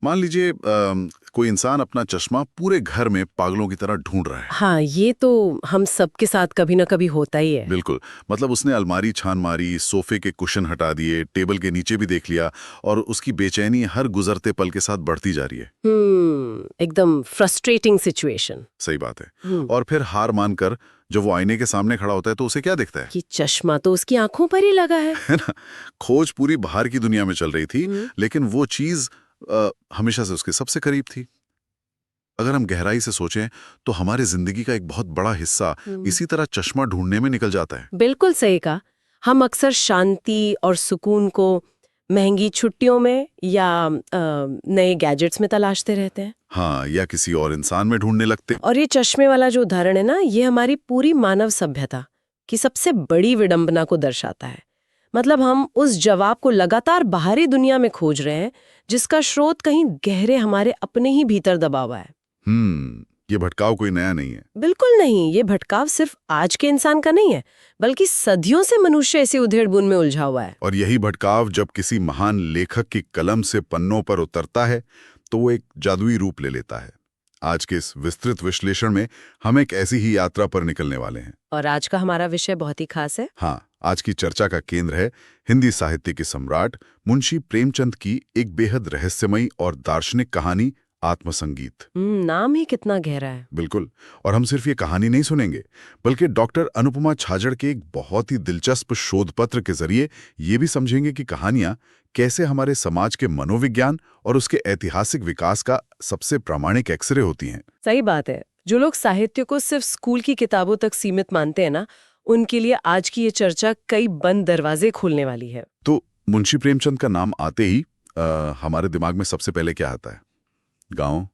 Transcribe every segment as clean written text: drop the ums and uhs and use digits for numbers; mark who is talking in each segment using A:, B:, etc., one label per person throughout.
A: मान लीजिए कोई इंसान अपना चश्मा पूरे घर में पागलों की तरह ढूंढ रहा है।
B: हाँ, ये तो हम सबके साथ कभी ना कभी होता ही है।
A: बिल्कुल। मतलब उसने अलमारी छान मारी, सोफे के कुशन हटा दिए, टेबल के नीचे भी देख लिया, और उसकी बेचैनी हर गुजरते पल के साथ बढ़ती जा रही है।
B: एकदम फ्रस्ट्रेटिंग सिचुएशन।
A: सही बात है। और फिर हार मानकर जब वो आईने के सामने खड़ा होता है तो उसे क्या दिखता है?
B: कि चश्मा तो उसकी आंखों पर ही लगा है।
A: है ना? खोज पूरी बाहर की दुनिया में चल रही थी, लेकिन वो चीज हमेशा से उसके सबसे करीब थी। अगर हम गहराई से सोचें तो हमारी जिंदगी का एक बहुत बड़ा हिस्सा इसी तरह चश्मा ढूंढने में निकल जाता है।
B: बिल्कुल सही कहा। हम अक्सर शांति और सुकून को महंगी छुट्टियों में या नए गैजेट्स में तलाशते रहते हैं।
A: हाँ, या किसी और इंसान में ढूंढने लगते।
B: और ये चश्मे वाला जो उदाहरण है ना, ये हमारी पूरी मानव सभ्यता की सबसे बड़ी विडंबना को दर्शाता है। मतलब हम उस जवाब को लगातार बाहरी दुनिया में खोज रहे हैं, जिसका स्रोत कहीं गहरे हमारे अपने ही भीतर दबा हुआ है।
A: ये भटकाव कोई नया नहीं है।
B: बिल्कुल नहीं। ये भटकाव सिर्फ आज के इंसान का नहीं है, बल्कि सदियों से मनुष्य इसी उधेड़-बुन में उलझा हुआ है।
A: और यही भटकाव जब किसी महान लेखक की कलम से पन्नों पर उतरता है तो वो एक जादुई रूप ले लेता है। आज के इस विस्तृत विश्लेषण में हम एक ऐसी ही यात्रा पर निकलने वाले हैं।
B: और आज का हमारा विषय बहुत ही खास है।
A: हाँ, आज की चर्चा का केंद्र है हिंदी साहित्य के सम्राट मुंशी प्रेमचंद की एक बेहद रहस्यमयी और दार्शनिक कहानी, आत्मसंगीत।
B: नाम ही कितना गहरा है।
A: बिल्कुल। और हम सिर्फ ये कहानी नहीं सुनेंगे, बल्कि डॉक्टर अनुपमा छाजड़ के एक बहुत ही दिलचस्प शोध पत्र के जरिए ये भी समझेंगे कि कहानियां कैसे हमारे समाज के मनोविज्ञान और उसके ऐतिहासिक विकास का सबसे प्रामाणिक एक्सरे होती हैं।
B: सही बात है। जो लोग साहित्य को सिर्फ स्कूल की किताबों तक सीमित मानते हैं ना, उनके लिए आज की ये चर्चा कई बंद दरवाजे खोलने वाली है।
A: तो मुंशी प्रेमचंद का नाम आते ही हमारे दिमाग में सबसे पहले क्या आता है? गांव,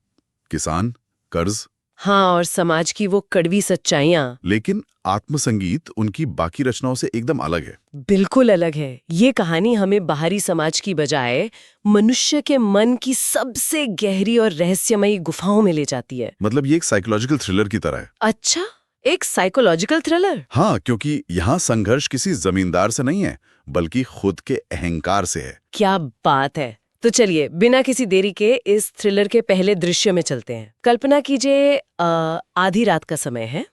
A: किसान, कर्ज।
B: हाँ, और समाज की वो कड़वी सच्चाइयाँ।
A: लेकिन आत्मसंगीत उनकी बाकी रचनाओं से एकदम अलग है।
B: बिल्कुल अलग है। ये कहानी हमें बाहरी समाज की बजाय मनुष्य के मन की सबसे गहरी और रहस्यमयी गुफाओं में ले जाती है।
A: मतलब ये एक साइकोलॉजिकल थ्रिलर की तरह है।
B: अच्छा, एक साइकोलॉजिकल थ्रिलर?
A: हाँ, क्योंकि यहाँ संघर्ष किसी जमींदार से नहीं है, बल्कि खुद के अहंकार से है।
B: क्या बात है। तो चलिए बिना किसी देरी के इस थ्रिलर के पहले दृश्य में चलते हैं। कल्पना कीजिए आधी रात का समय है।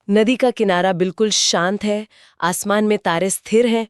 B: नदी का किनारा बिल्कुल शांत है, आसमान में तारे स्थिर हैं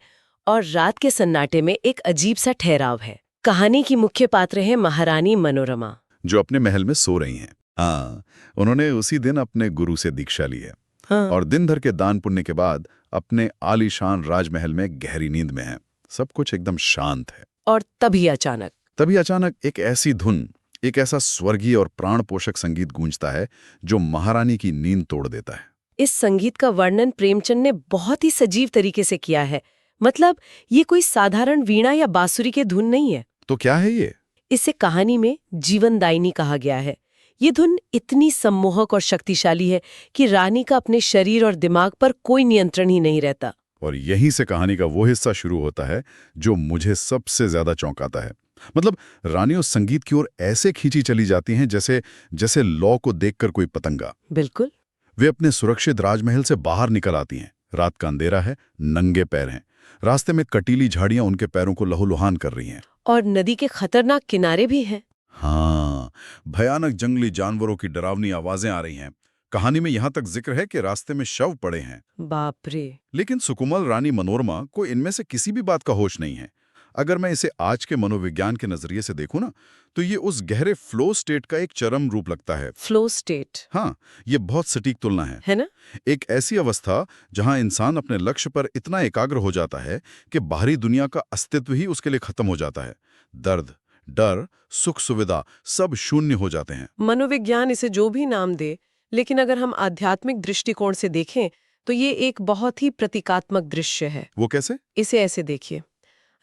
B: और रात के सन्नाटे में एक अजीब सा ठहराव है। कहानी की मुख्य पात्र है महारानी मनोरमा,
A: जो अपने महल में सो रही हैं। हाँ, उन्होंने उसी दिन अपने गुरु से दीक्षा ली है।
B: हाँ।
A: और दिन भर के दान पुण्य के बाद अपने आलीशान राजमहल में गहरी नींद में है। सब कुछ एकदम शांत है।
B: और तभी अचानक
A: एक ऐसी धुन, एक ऐसा स्वर्गीय और प्राण पोषक संगीत गूंजता है जो महारानी की नींद तोड़ देता है।
B: इस संगीत का वर्णन प्रेमचंद ने बहुत ही सजीव तरीके से किया है। मतलब ये कोई साधारण वीणा या बांसुरी के धुन नहीं है।
A: तो क्या है ये?
B: इसे कहानी में जीवनदायिनी कहा गया है। ये धुन इतनी सम्मोहक और शक्तिशाली है कि रानी का अपने शरीर और दिमाग पर कोई नियंत्रण ही नहीं रहता।
A: और यहीं से कहानी का वो हिस्सा शुरू होता है जो मुझे सबसे ज्यादा चौंकाता है। मतलब रानी उस संगीत की ओर ऐसे खींची चली जाती हैं जैसे लौ को देखकर कोई पतंगा।
B: बिल्कुल।
A: वे अपने सुरक्षित राजमहल से बाहर निकल आती हैं। रात का अंधेरा है, नंगे पैर हैं। रास्ते में कटीली झाड़ियां उनके पैरों को लहूलुहान कर रही हैं।
B: और नदी के खतरनाक किनारे भी हैं।
A: हाँ, भयानक जंगली जानवरों की डरावनी आवाजें आ रही हैं। कहानी में यहाँ तक जिक्र है कि रास्ते में शव पड़े हैं।
B: बाप रे।
A: लेकिन सुकुमार रानी मनोरमा को इनमें से किसी भी बात का होश नहीं है। अगर मैं इसे आज के मनोविज्ञान के नजरिए से देखूं ना, तो ये उस गहरे फ्लो स्टेट का एक चरम रूप लगता है।
B: Flow state?
A: हाँ, ये बहुत सटीक तुलना है
B: ना?
A: एक ऐसी अवस्था जहां इंसान अपने लक्ष्य पर इतना एकाग्र हो जाता है कि बाहरी दुनिया का अस्तित्व ही उसके लिए खत्म हो जाता है। दर्द, डर, सुख सुविधा सब शून्य हो जाते हैं।
B: मनोविज्ञान इसे जो भी नाम दे, लेकिन अगर हम आध्यात्मिक दृष्टिकोण से देखें तो ये एक बहुत ही प्रतीकात्मक दृश्य है।
A: वो कैसे?
B: इसे ऐसे देखिए,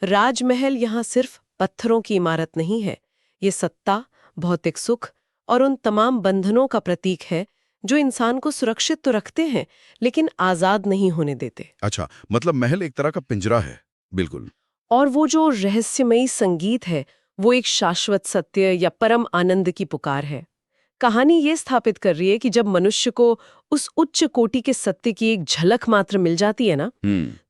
B: राजमहल यहाँ सिर्फ पत्थरों की इमारत नहीं है। ये सत्ता, भौतिक सुख और उन तमाम बंधनों का प्रतीक है जो इंसान को सुरक्षित तो रखते हैं, लेकिन आजाद नहीं होने देते।
A: अच्छा, मतलब महल एक तरह का पिंजरा है। बिल्कुल।
B: और वो जो रहस्यमयी संगीत है, वो एक शाश्वत सत्य या परम आनंद की पुकार है। कहानी ये स्थापित कर रही है कि जब मनुष्य को उस उच्च कोटि के सत्य की एक झलक मात्र मिल जाती है ना,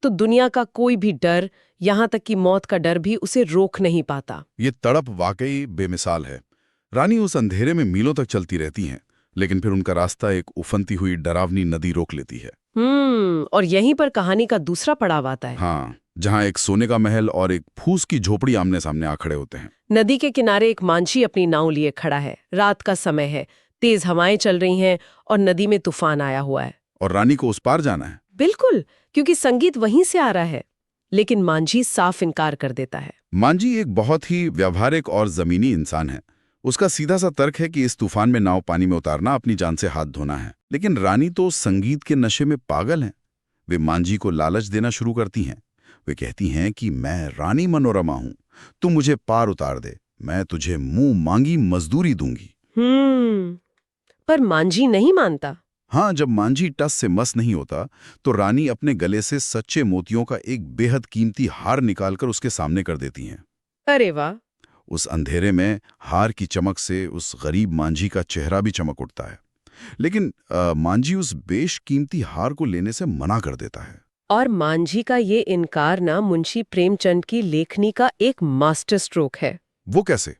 B: तो दुनिया का कोई भी डर, यहाँ तक कि मौत का डर भी उसे रोक नहीं पाता।
A: ये तड़प वाकई बेमिसाल है। रानी उस अंधेरे में मीलों तक चलती रहती हैं, लेकिन फिर उनका रास्ता एक उफनती हुई डरावनी नदी रोक लेती है।
B: और यहीं पर कहानी का दूसरा पड़ाव आता है।
A: हाँ, जहाँ एक सोने का महल और एक फूस की झोपड़ी आमने सामने आ खड़े होते हैं।
B: नदी के किनारे एक मांझी अपनी नाव लिए खड़ा है। रात का समय है, तेज हवाएं चल रही हैं और नदी में तूफान आया हुआ है।
A: और रानी को उस पार जाना है।
B: बिल्कुल, क्योंकि संगीत वहीं से आ रहा है। लेकिन मांझी साफ इनकार कर देता है।
A: मांझी एक बहुत ही व्यावहारिक और जमीनी इंसान है। उसका सीधा सा तर्क है कि इस तूफान में नाव पानी में उतारना अपनी जान से हाथ धोना है। लेकिन रानी तो संगीत के नशे में पागल हैं। वे मांझी को लालच देना शुरू करती हैं। वे कहती हैं कि मैं रानी मनोरमा हूं, तू मुझे पार उतार दे, मैं तुझे मुंह मांगी मजदूरी दूंगी।
B: पर मांझी नहीं मानता।
A: हाँ, जब मांझी टस से मस नहीं होता तो रानी अपने गले से सच्चे मोतियों का एक बेहद कीमती हार निकालकर उसके सामने कर देती हैं।
B: अरे वाह!
A: उस अंधेरे में हार की चमक से उस गरीब मांझी का चेहरा भी चमक उठता है। लेकिन मांझी उस बेशकीमती हार को लेने से मना कर देता है।
B: और मांझी का ये इनकार ना मुंशी प्रेमचंद की लेखनी का एक मास्टर स्ट्रोक है।
A: वो कैसे?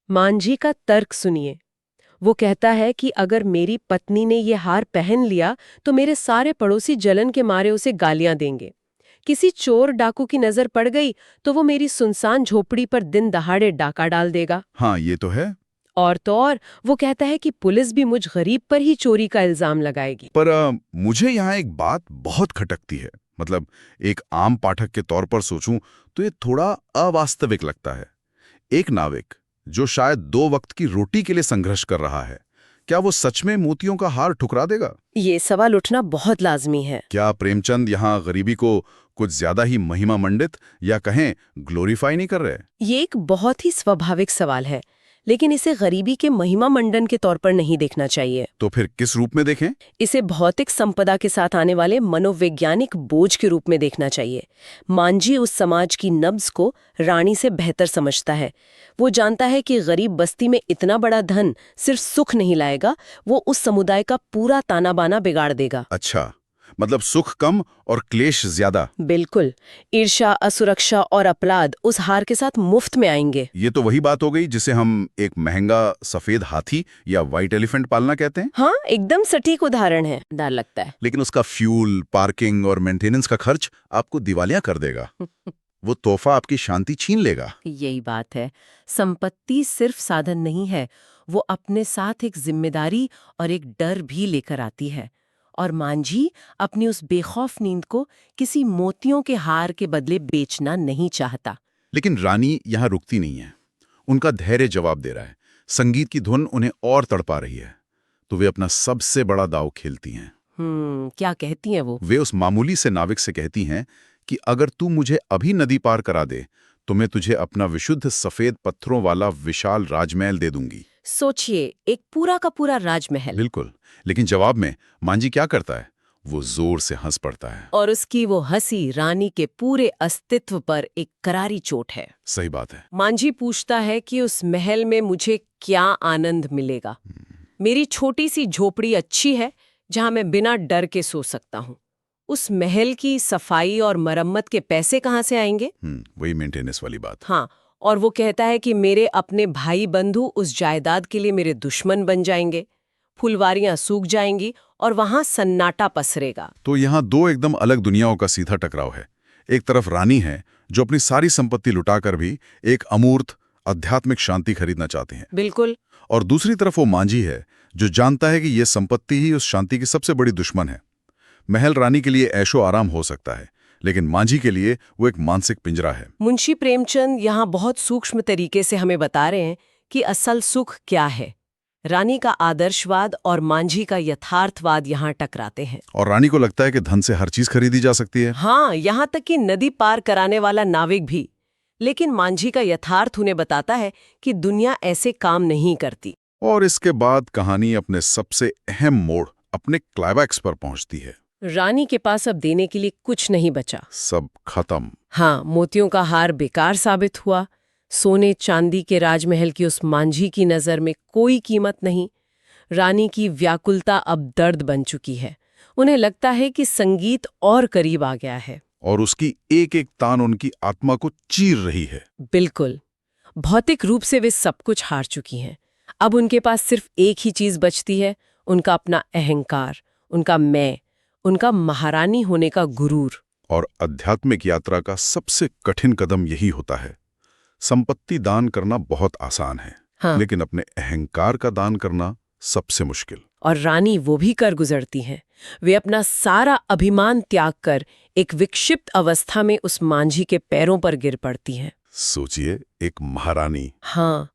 B: मांझी का तर्क सुनिए। वो कहता है कि अगर मेरी पत्नी ने ये हार पहन लिया तो मेरे सारे पड़ोसी जलन के मारे उसे गालियां देंगे। किसी चोर डाकू की नजर पड़ गई तो वो मेरी सुनसान झोपड़ी पर दिन दहाड़े डाका डाल देगा।
A: हाँ, ये तो है।
B: और तो और वो कहता है कि पुलिस भी मुझ गरीब पर ही चोरी का इल्जाम लगाएगी।
A: पर मुझे यहाँ एक बात बहुत खटकती है। मतलब एक आम पाठक के तौर पर सोचूं तो ये थोड़ा अवास्तविक लगता है। एक नाविक जो शायद 2 वक्त की रोटी के लिए संघर्ष कर रहा है, क्या वो सच में मोतियों का हार ठुकरा देगा?
B: ये सवाल उठना बहुत लाजमी है।
A: क्या प्रेमचंद यहाँ गरीबी को कुछ ज्यादा ही महिमा मंडित या कहें ग्लोरीफाई नहीं कर रहे?
B: ये एक बहुत ही स्वाभाविक सवाल है, लेकिन इसे गरीबी के महिमा मंडन के तौर पर नहीं देखना चाहिए।
A: तो फिर किस रूप में देखें?
B: इसे भौतिक संपदा के साथ आने वाले मनोवैज्ञानिक बोझ के रूप में देखना चाहिए। मांझी उस समाज की नब्ज को रानी से बेहतर समझता है। वो जानता है कि गरीब बस्ती में इतना बड़ा धन सिर्फ सुख नहीं लाएगा, वो उस समुदाय का पूरा ताना बाना बिगाड़ देगा।
A: अच्छा, मतलब सुख कम और क्लेश ज्यादा।
B: बिल्कुल। ईर्ष्या, असुरक्षा और अपराध उस हार के साथ मुफ्त में आएंगे।
A: ये तो वही बात हो गई जिसे हम एक महंगा सफेद हाथी या व्हाइट एलिफेंट पालना कहते हैं।
B: हाँ, एकदम सटीक उदाहरण है। डर लगता है।
A: लेकिन उसका फ्यूल, पार्किंग और मेंटेनेंस का खर्च आपको दिवालिया कर देगा। वो तोहफा आपकी शांति छीन लेगा।
B: यही बात है। संपत्ति सिर्फ साधन नहीं है, वो अपने साथ एक जिम्मेदारी और एक डर भी लेकर आती है। और मांझी अपनी उस बेखौफ नींद को किसी मोतियों के हार के बदले बेचना नहीं चाहता।
A: लेकिन रानी यहाँ रुकती नहीं है। उनका धैर्य जवाब दे रहा है। संगीत की धुन उन्हें और तड़पा रही है, तो वे अपना सबसे बड़ा दांव खेलती हैं।
B: क्या कहती हैं वो?
A: वे उस मामूली से नाविक से कहती हैं कि अगर तू मुझे अभी नदी पार करा दे तो मैं तुझे अपना विशुद्ध सफेद पत्थरों वाला विशाल राजमहल दे दूंगी।
B: सोचिए, एक पूरा का पूरा राजमहल।
A: बिल्कुल। लेकिन जवाब में मांझी क्या करता है? वो जोर से हंस पड़ता है।
B: और उसकी वो हंसी रानी के पूरे अस्तित्व पर एक करारी चोट है।
A: सही बात है।
B: मांझी पूछता है कि उस महल में मुझे क्या आनंद मिलेगा? मेरी छोटी सी झोपड़ी अच्छी है जहां मैं बिना डर के सो सकता हूँ। उस महल की सफाई और मरम्मत के पैसे कहाँ से आएंगे?
A: वही मेंटेनेंस वाली बात।
B: हाँ, और वो कहता है कि मेरे अपने भाई बंधु उस जायदाद के लिए मेरे दुश्मन बन जाएंगे, फुलवारियां सूख जाएंगी और वहां सन्नाटा पसरेगा।
A: तो यहाँ 2 एकदम अलग दुनियाओं का सीधा टकराव है। एक तरफ रानी है जो अपनी सारी संपत्ति लुटाकर भी एक अमूर्त आध्यात्मिक शांति खरीदना चाहते हैं।
B: बिल्कुल।
A: और दूसरी तरफ वो मांझी है जो जानता है कि ये संपत्ति ही उस शांति की सबसे बड़ी दुश्मन है। महल रानी के लिए ऐशो आराम हो सकता है, लेकिन मांझी के लिए वो एक मानसिक पिंजरा है।
B: मुंशी प्रेमचंद यहाँ बहुत सूक्ष्म तरीके से हमें बता रहे हैं कि असल सुख क्या है। रानी का आदर्शवाद और मांझी का यथार्थवाद यहाँ टकराते हैं।
A: और रानी को लगता है कि धन से हर चीज खरीदी जा सकती है।
B: हाँ, यहाँ तक कि नदी पार कराने वाला नाविक भी। लेकिन मांझी का यथार्थ उन्हें बताता है कि दुनिया ऐसे काम नहीं करती।
A: और इसके बाद कहानी अपने सबसे अहम मोड़, अपने क्लाइमैक्स पर पहुंचती है।
B: रानी के पास अब देने के लिए कुछ नहीं बचा।
A: सब खत्म।
B: हाँ, मोतियों का हार बेकार साबित हुआ। सोने चांदी के राजमहल की उस मांझी की नजर में कोई कीमत नहीं। रानी की व्याकुलता अब दर्द बन चुकी है। उन्हें लगता है कि संगीत और करीब आ गया है
A: और उसकी एक एक तान उनकी आत्मा को चीर रही है।
B: बिल्कुल। भौतिक रूप से वे सब कुछ हार चुकी हैं, अब उनके पास सिर्फ एक ही चीज बचती है, उनका अपना अहंकार, उनका मैं, उनका महारानी होने का गुरूर।
A: और आध्यात्मिक यात्रा का सबसे कठिन कदम यही होता है। संपत्ति दान करना बहुत आसान है,
B: हाँ।
A: लेकिन अपने अहंकार का दान करना सबसे मुश्किल।
B: और रानी वो भी कर गुजरती हैं। वे अपना सारा अभिमान त्याग कर एक विक्षिप्त अवस्था में उस मांझी के पैरों पर गिर पड़ती हैं।
A: सोचिए, एक महारानी।
B: हाँ,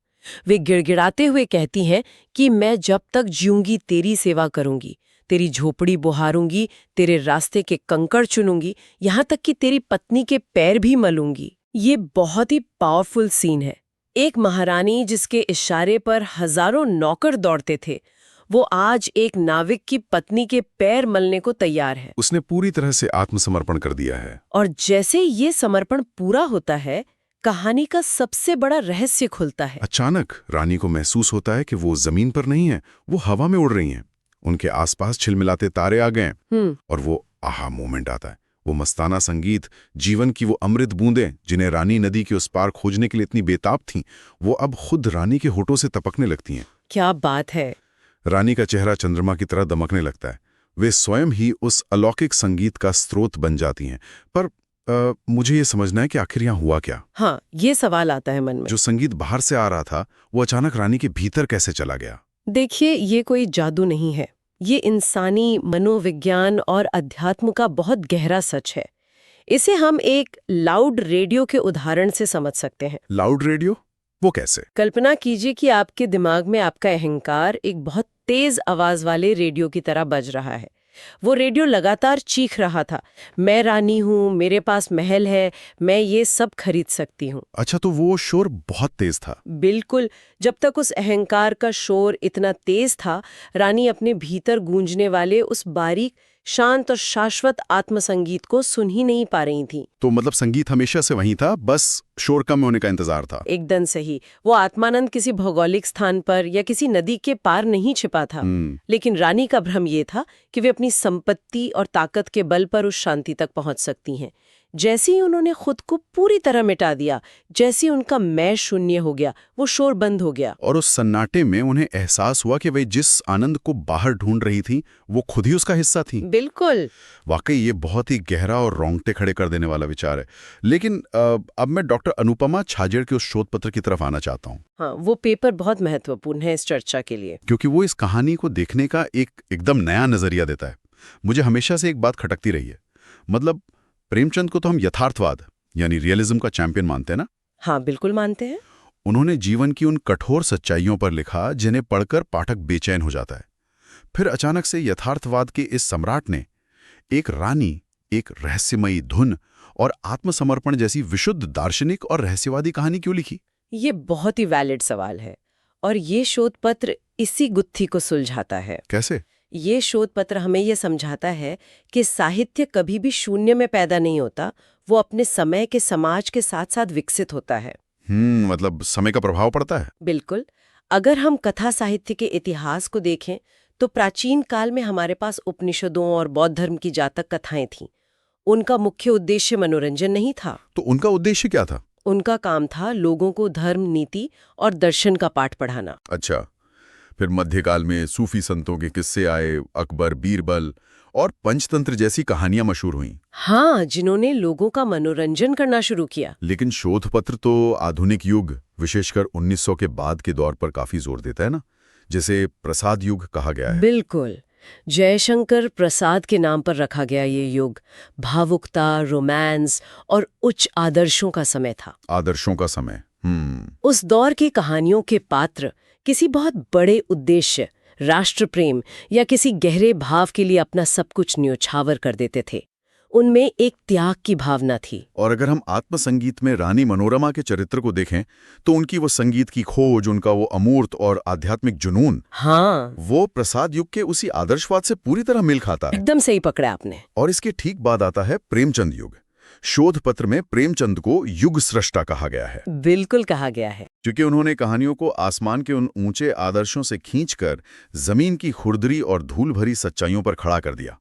B: वे गिड़गिड़ाते हुए कहती हैं कि मैं जब तक जीऊंगी तेरी सेवा करूंगी, तेरी झोपड़ी बुहारूंगी, तेरे रास्ते के कंकड़ चुनूंगी, यहाँ तक कि तेरी पत्नी के पैर भी मलूंगी। ये बहुत ही पावरफुल सीन है। एक महारानी जिसके इशारे पर हजारों नौकर दौड़ते थे, वो आज एक नाविक की पत्नी के पैर मलने को तैयार है।
A: उसने पूरी तरह से आत्मसमर्पण कर दिया है।
B: और जैसे ये समर्पण पूरा होता है, कहानी का सबसे बड़ा रहस्य खुलता है।
A: अचानक रानी को महसूस होता है कि वो जमीन पर नहीं है, वो हवा में उड़ रही हैं। उनके आसपास छिलमिलाते तारे आ गए और वो आहा मोमेंट आता है। वो मस्ताना संगीत, जीवन की वो अमृत बूंदें जिन्हें रानी नदी के उस पार खोजने के लिए इतनी बेताब थीं, वो अब खुद रानी के होठों से टपकने लगती हैं।
B: क्या बात है!
A: रानी का चेहरा चंद्रमा की तरह दमकने लगता है। वे स्वयं ही उस अलौकिक संगीत का स्रोत बन जाती हैं। पर मुझे ये समझना है कि आखिर यहाँ हुआ क्या?
B: हाँ, ये सवाल आता है मन में।
A: जो संगीत बाहर से आ रहा था, वो अचानक रानी के भीतर कैसे चला गया?
B: देखिए, ये कोई जादू नहीं है। ये इंसानी मनोविज्ञान और अध्यात्म का बहुत गहरा सच है। इसे हम एक लाउड रेडियो के उदाहरण से समझ सकते हैं।
A: Loud radio? वो कैसे?
B: कल्पना कीजिए कि आपके दिमाग में आपका अहंकार एक बहुत तेज आवाज वाले रेडियो की तरह बज रहा है। वो रेडियो लगातार चीख रहा था, मैं रानी हूँ, मेरे पास महल है, मैं ये सब खरीद सकती हूँ।
A: अच्छा, तो वो शोर बहुत तेज था?
B: बिल्कुल। जब तक उस अहंकार का शोर इतना तेज था, रानी अपने भीतर गूंजने वाले उस बारीक, शांत और शाश्वत आत्मसंगीत को सुन ही नहीं पा रही थी।
A: तो मतलब संगीत हमेशा से वहीं था, बस शोर कम होने का इंतजार था।
B: एकदम सही। वो आत्मानंद किसी भौगोलिक स्थान पर या किसी नदी के पार नहीं छिपा था। लेकिन रानी का भ्रम ये था कि वे अपनी संपत्ति और ताकत के बल पर उस शांति तक पहुंच सकती हैं। जैसे ही उन्होंने खुद को पूरी तरह मिटा दिया, जैसे ही उनका मैं शून्य हो गया, वो शोर बंद हो गया।
A: और उस सन्नाटे में उन्हें एहसास हुआ कि वे जिस आनंद को बाहर ढूंढ रही थी, वो खुद ही उसका हिस्सा थी।
B: बिल्कुल।
A: वाकई ये बहुत ही गहरा और रोंगटे खड़े कर देने वाला विचार है। लेकिन अब मैं डॉक्टर अनुपमा छाजेड़ के उस शोध पत्र की तरफ आना चाहता हूँ।
B: हाँ, वो पेपर बहुत महत्वपूर्ण है इस चर्चा के लिए,
A: क्योंकि वो इस कहानी को देखने का एकदम नया नजरिया देता है। मुझे हमेशा से एक बात खटकती रही है, मतलब प्रेमचंद को तो हम यथार्थवाद यानी रियलिज्म का चैंपियन मानते हैं ना?
B: हाँ, बिल्कुल मानते हैं।
A: उन्होंने जीवन की उन कठोर सच्चाइयों पर लिखा जिन्हें पढ़कर पाठक बेचैन हो जाता है। फिर अचानक से यथार्थवाद के इस सम्राट ने एक रानी, एक रहस्यमयी धुन और आत्मसमर्पण जैसी विशुद्ध दार्शनिक और रहस्यवादी कहानी क्यों लिखी?
B: ये बहुत ही वैलिड सवाल है और ये शोध पत्र इसी गुत्थी को सुलझाता है।
A: कैसे?
B: ये शोध पत्र हमें ये समझाता है कि साहित्य कभी भी शून्य में पैदा नहीं होता, वो अपने समय के समाज के साथ साथ विकसित होता है।
A: मतलब समय का प्रभाव पड़ता है।
B: बिल्कुल। अगर हम कथा साहित्य के इतिहास को देखें तो प्राचीन काल में हमारे पास उपनिषदों और बौद्ध धर्म की जातक कथाएं थीं। उनका मुख्य उद्देश्य मनोरंजन नहीं था।
A: तो उनका उद्देश्य क्या था?
B: उनका काम था लोगों को धर्म, नीति और दर्शन का पाठ पढ़ाना।
A: अच्छा, फिर मध्यकाल में सूफी संतों के किस्से आए, अकबर, बीरबल और पंचतंत्र जैसी कहानियां मशहूर हुईं।
B: हाँ, जिन्होंने लोगों का मनोरंजन करना शुरू किया।
A: लेकिन शोध पत्र तो आधुनिक युग, विशेषकर 1900 के बाद के दौर पर काफी जोर देता है ना, जिसे प्रसाद युग कहा गया है।
B: बिल्कुल। जयशंकर प्रसाद के नाम पर रखा गया ये युग भावुकता, रोमांस और उच्च आदर्शों का समय था।
A: आदर्शों का समय।
B: उस दौर की कहानियों के पात्र किसी बहुत बड़े उद्देश्य, राष्ट्र प्रेम या किसी गहरे भाव के लिए अपना सब कुछ न्योछावर कर देते थे। उनमें एक त्याग की भावना थी।
A: और अगर हम आत्मसंगीत में रानी मनोरमा के चरित्र को देखें तो उनकी वो संगीत की खोज, उनका वो अमूर्त और आध्यात्मिक जुनून,
B: हाँ,
A: वो प्रसाद युग के उसी आदर्शवाद से पूरी तरह मेल खाता है।
B: एकदम सही पकड़ा आपने।
A: और इसके ठीक बाद आता है प्रेमचंद युग। शोध पत्र में प्रेमचंद को युग सृष्टा कहा गया है।
B: बिल्कुल कहा गया है,
A: क्योंकि उन्होंने कहानियों को आसमान के उन ऊंचे आदर्शों से खींचकर जमीन की खुरदरी और धूल भरी सच्चाइयों पर खड़ा कर दिया।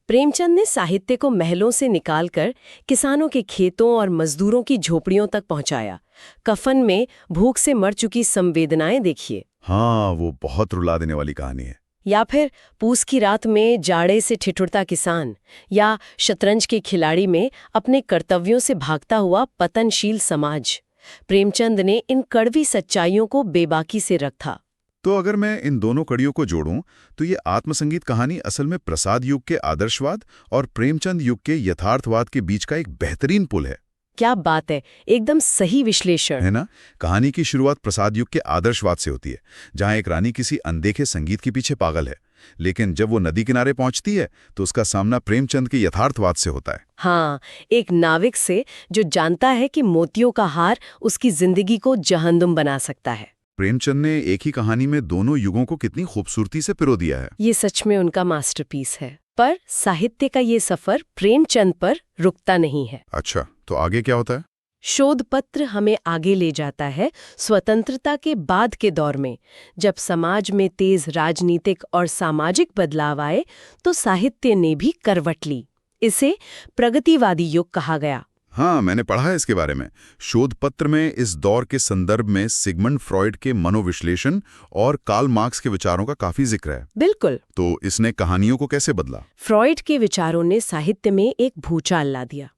B: प्रेमचंद ने साहित्य को महलों से निकालकर किसानों के खेतों और मजदूरों की झोपड़ियों तक पहुंचाया। कफन में भूख से मर चुकी संवेदनाएं देखिए।
A: हाँ, वो बहुत रुला देने वाली कहानी है।
B: या फिर पूस की रात में जाड़े से ठिठुरता किसान, या शतरंज के खिलाड़ी में अपने कर्तव्यों से भागता हुआ पतनशील समाज। प्रेमचंद ने इन कड़वी सच्चाइयों को बेबाकी से रखा।
A: तो अगर मैं इन दोनों कड़ियों को जोड़ूं तो ये आत्मसंगीत कहानी असल में प्रसाद युग के आदर्शवाद और प्रेमचंद युग के यथार्थवाद के बीच का एक बेहतरीन पुल है।
B: क्या बात है, एकदम सही विश्लेषण
A: है ना। कहानी की शुरुआत प्रसाद युग के आदर्शवाद से होती है, जहां एक रानी किसी अनदेखे संगीत के पीछे पागल है, लेकिन जब वो नदी किनारे पहुंचती है तो उसका सामना प्रेमचंद के यथार्थवाद से होता है।
B: हाँ, एक नाविक से जो जानता है कि मोतियों का हार उसकी जिंदगी को जहन्नुम बना सकता है।
A: प्रेमचंद ने एक ही कहानी में दोनों युगों को कितनी खूबसूरती से पिरो दिया है।
B: ये सच में उनका मास्टरपीस है। पर साहित्य का ये सफर प्रेमचंद पर रुकता नहीं है।
A: अच्छा, तो आगे क्या होता है?
B: शोध पत्र हमें आगे ले जाता है स्वतंत्रता के बाद के दौर में। जब समाज में तेज राजनीतिक और सामाजिक बदलाव आए तो साहित्य ने भी करवट ली। इसे प्रगतिवादी युग कहा गया।
A: हाँ, मैंने पढ़ा है इसके बारे में। शोध पत्र में इस दौर के संदर्भ में सिगमंड फ्रॉइड के मनोविश्लेषण और कार्ल मार्क्स के विचारों का काफी जिक्र है।
B: बिल्कुल।
A: तो इसने कहानियों को कैसे बदला?
B: फ्रॉइड के विचारों ने साहित्य में एक भूचाल ला दिया।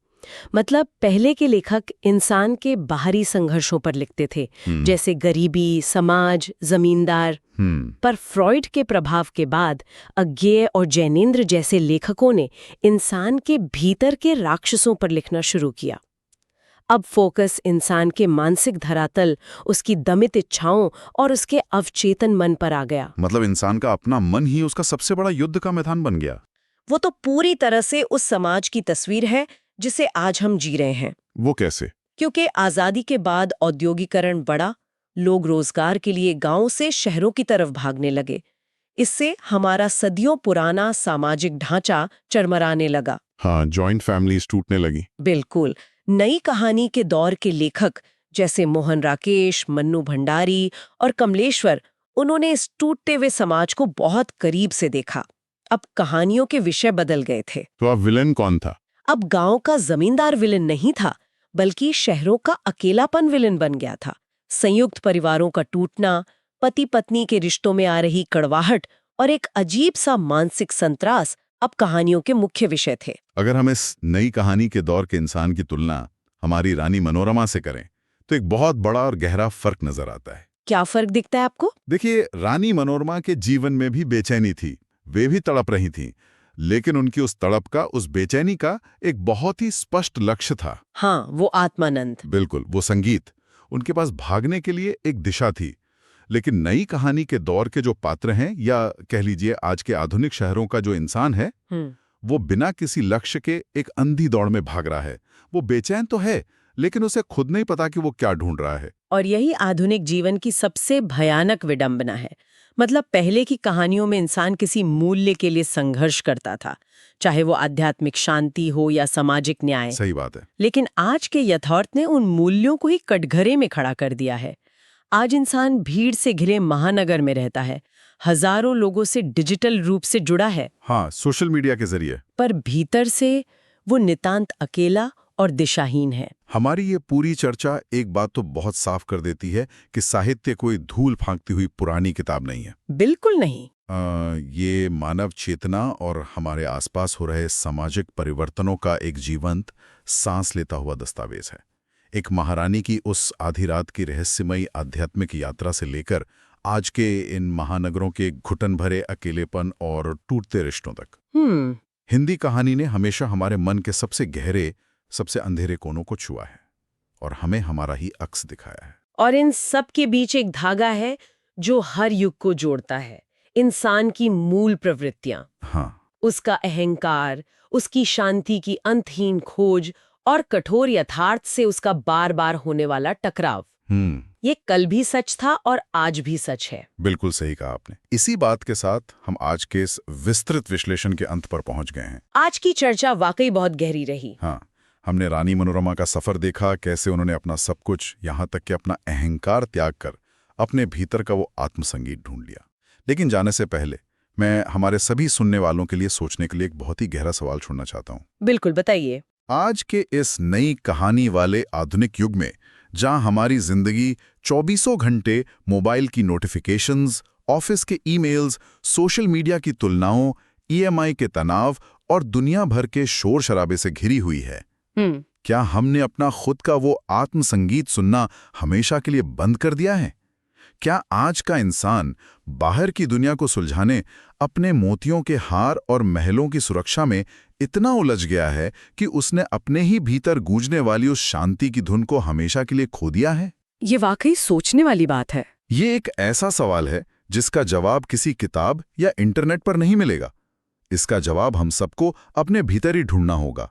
B: मतलब पहले के लेखक इंसान के बाहरी संघर्षों पर लिखते थे, जैसे गरीबी, समाज, जमींदार। पर फ्रॉइड के प्रभाव के बाद अज्ञेय और जैनेन्द्र जैसे लेखकों ने इंसान के भीतर के राक्षसों पर लिखना शुरू किया। अब फोकस इंसान के मानसिक धरातल, उसकी दमित इच्छाओं और उसके अवचेतन मन पर आ गया।
A: मतलब इंसान का अपना मन ही उसका सबसे बड़ा युद्ध का मैदान बन गया।
B: वो तो पूरी तरह से उस समाज की तस्वीर है जिसे आज हम जी रहे हैं।
A: वो कैसे?
B: क्योंकि आजादी के बाद औद्योगिकरण बढ़ा, लोग रोजगार के लिए गांवों से शहरों की तरफ भागने लगे। इससे हमारा सदियों पुराना सामाजिक ढांचा चरमराने लगा।
A: हाँ, जॉइंट फैमिलीज टूटने लगी।
B: बिल्कुल। नई कहानी के दौर के लेखक जैसे मोहन राकेश, मन्नू भंडारी और कमलेश्वर, उन्होंने इस टूटते हुए समाज को बहुत करीब से देखा। अब कहानियों के विषय बदल गए थे।
A: तो अब विलेन कौन था?
B: अब गांव का जमींदार विलेन नहीं था, बल्कि शहरों का अकेलापन विलेन बन गया था। संयुक्त परिवारों का टूटना, पति पत्नी के रिश्तों में आ रही कड़वाहट और एक अजीब सा मानसिक संत्रास अब कहानियों के मुख्य विषय थे।
A: अगर हम इस नई कहानी के दौर के इंसान की तुलना हमारी रानी मनोरमा से करें तो एक बहुत बड़ा और गहरा फर्क नजर आता है।
B: क्या फर्क दिखता है आपको?
A: देखिए, रानी मनोरमा के जीवन में भी बेचैनी थी, वे भी तड़प रही थीं, लेकिन उनकी उस तड़प का, उस बेचैनी का एक बहुत ही स्पष्ट लक्ष्य था।
B: हाँ, वो आत्मानंद।
A: बिल्कुल, वो संगीत। उनके पास भागने के लिए एक दिशा थी। लेकिन नई कहानी के दौर के जो पात्र हैं, या कह लीजिए आज के आधुनिक शहरों का जो इंसान है, वो बिना किसी लक्ष्य के एक अंधी दौड़ में भाग रहा है। वो बेचैन तो है, लेकिन उसे खुद नहीं पता कि वो क्या ढूंढ रहा है।
B: और यही आधुनिक जीवन की सबसे भयानक विडंबना है। मतलब पहले की कहानियों में इंसान किसी मूल्य के लिए संघर्ष करता था, चाहे वो आध्यात्मिक शांति हो या सामाजिक न्याय।
A: सही बात है।
B: लेकिन आज के यथार्थ ने उन मूल्यों को ही कटघरे में खड़ा कर दिया है। आज इंसान भीड़ से घिरे महानगर में रहता है, हजारों लोगों से डिजिटल रूप से जुड़ा है।
A: हाँ, सोशल मीडिया के जरिए।
B: पर भीतर से वो नितांत अकेला और दिशाहीन है।
A: हमारी ये पूरी चर्चा एक बात तो बहुत साफ कर देती है कि साहित्य कोई धूल फांकती हुई पुरानी किताब नहीं है।
B: बिल्कुल नहीं।
A: ये मानव चेतना और हमारे आसपास हो रहे सामाजिक परिवर्तनों का एक जीवंत, सांस लेता हुआ दस्तावेज है। एक महारानी की उस आधी रात की रहस्यमयी आध्यात्मिक यात्रा से लेकर आज के इन महानगरों के घुटन भरे अकेलेपन और टूटते रिश्तों तक। हिंदी कहानी ने हमेशा हमारे मन के सबसे गहरे, सबसे अंधेरे कोनों को छुआ है और हमें हमारा ही अक्स दिखाया है।
B: और इन सब के बीच एक धागा है जो हर युग को जोड़ता है, इंसान की मूल प्रवृत्तियां।
A: हाँ,
B: उसका अहंकार, उसकी शांति की अंतहीन खोज और कठोर यथार्थ से उसका बार बार होने वाला टकराव। ये कल भी सच था और आज भी सच है।
A: बिल्कुल सही कहा आपने। इसी बात के साथ हम आज के इस विस्तृत विश्लेषण के अंत पर पहुंच गए हैं।
B: आज की चर्चा वाकई बहुत गहरी रही।
A: हाँ, हमने रानी मनोरमा का सफर देखा, कैसे उन्होंने अपना सब कुछ, यहाँ तक कि अपना अहंकार त्याग कर अपने भीतर का वो आत्मसंगीत ढूंढ लिया। लेकिन जाने से पहले मैं हमारे सभी सुनने वालों के लिए सोचने के लिए एक बहुत ही गहरा सवाल छोड़ना चाहता हूँ।
B: बिल्कुल, बताइए।
A: आज के इस नई कहानी वाले आधुनिक युग में, जहां हमारी जिंदगी चौबीसों घंटे मोबाइल की नोटिफिकेशंस, ऑफिस के ईमेल्स, सोशल मीडिया की तुलनाओं, ईएमआई के तनाव और दुनिया भर के शोर शराबे से घिरी हुई है, क्या हमने अपना खुद का वो आत्मसंगीत सुनना हमेशा के लिए बंद कर दिया है? क्या आज का इंसान बाहर की दुनिया को सुलझाने, अपने मोतियों के हार और महलों की सुरक्षा में इतना उलझ गया है कि उसने अपने ही भीतर गूंजने वाली उस शांति की धुन को हमेशा के लिए खो दिया है?
C: ये वाकई सोचने वाली बात है।
A: ये एक ऐसा सवाल है जिसका जवाब किसी किताब या इंटरनेट पर नहीं मिलेगा। इसका जवाब हम सबको अपने भीतर ही ढूंढना होगा।